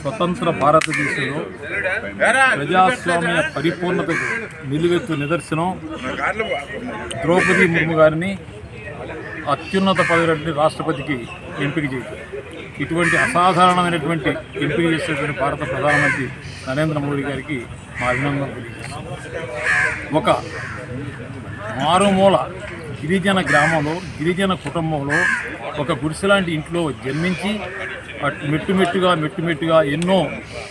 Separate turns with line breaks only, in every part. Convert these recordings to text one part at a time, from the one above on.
స్వతంత్ర భారతదేశంలో ప్రజాస్వామ్య పరిపూర్ణతకు నిలువెత్తు నిదర్శనం ద్రౌపది ముర్ము గారిని అత్యున్నత పదవి రాష్ట్రపతికి ఎంపిక చేయడం. ఇటువంటి అసాధారణమైనటువంటి ఎంపిక చేసేటువంటి భారత ప్రధానమంత్రి నరేంద్ర మోడీ గారికి మా అభినందనలు తెలియజేస్తాం. ఒక మారుమూల గిరిజన గ్రామంలో గిరిజన కుటుంబంలో ఒక గుడిసెలాంటి ఇంట్లో జన్మించి మెట్టుమెట్టుగా ఎన్నో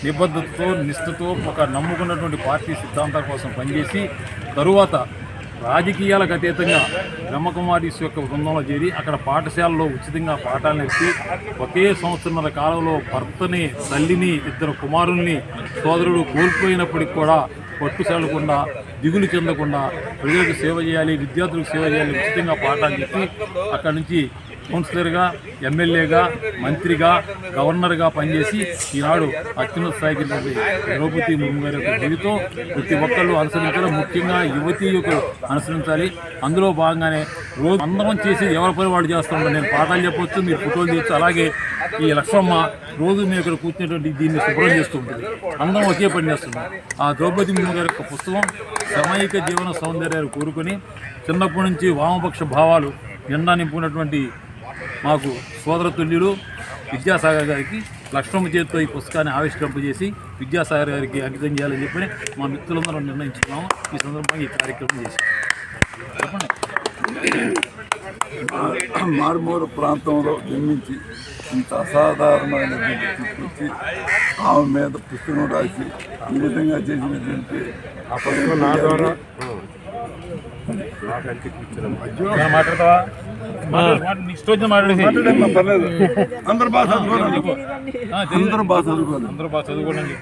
నిబద్ధతతో నిష్ఠతో ఒక నమ్ముకున్నటువంటి పార్టీ సిద్ధాంతాల కోసం పనిచేసి తరువాత రాజకీయాలకు అతీతంగా బ్రహ్మకుమారీస్ యొక్క బృందంలో చేరి అక్కడ పాఠశాలలో ఉచితంగా పాఠాలు నేర్పి ఒకే సంవత్సరాల కాలంలో భర్తని తల్లిని ఇద్దరు కుమారుల్ని సోదరుడు కోల్పోయినప్పటికి కూడా పట్టుసెల్లకుండా దిగులు చెందకుండా ప్రజలకు సేవ చేయాలి, విద్యార్థులకు సేవ చేయాలి, ఉచితంగా పాఠాలు చెప్పి అక్కడి నుంచి కౌన్సిలర్గా, ఎమ్మెల్యేగా, మంత్రిగా, గవర్నర్గా పనిచేసి ఈనాడు అత్యున్నత స్థాయికి ద్రౌపది ముర్ము గారి యొక్క జీవితం ప్రతి ఒక్కళ్ళు అనుసరించాలి, ముఖ్యంగా యువతీయులకు అనుసరించాలి. అందులో భాగంగానే రోజు అందరం చేసి ఎవరి పని వాడు చేస్తూ ఉంటాను. నేను పాఠాలు చెప్పవచ్చు, మీరు ఫోటోలు చేయొచ్చు. అలాగే ఈ లక్ష్మమ్మ రోజు మేము ఇక్కడ కూర్చునేటువంటి దీన్ని శుభ్రం చేస్తూ ఉంటుంది. అందరం ఒకే పని చేస్తున్నాం. ఆ ద్రౌపది ముర్ము గారి యొక్క పుస్తకం సామాజిక జీవన సౌందర్యాలు కోరుకొని చిన్నప్పటి నుంచి వామపక్ష భావాలు నిండా నింపుకున్నటువంటి మాకు సోదరతుల్యులు విద్యాసాగర్ గారికి లక్ష్మమ్మ చేతితో ఈ పుస్తకాన్ని ఆవిష్కరింపజేసి విద్యాసాగర్ గారికి అంకితం చేయాలని చెప్పి మా మిత్రులందరం నిర్ణయించుకున్నాము. ఈ సందర్భంగా ఈ కార్యక్రమం చేశాం. చెప్పండి.
మారుమూల ప్రాంతంలో జన్మించి ఇంత అసాధారణమైనటువంటి తీసుకొచ్చి ఆమె మీద పుస్తకం రాసి ఈ విధంగా చేసినటువంటి
మాట్లాడతావా?
అందరూ బాగా చదువుకోవాలి.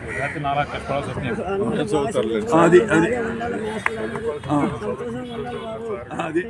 అది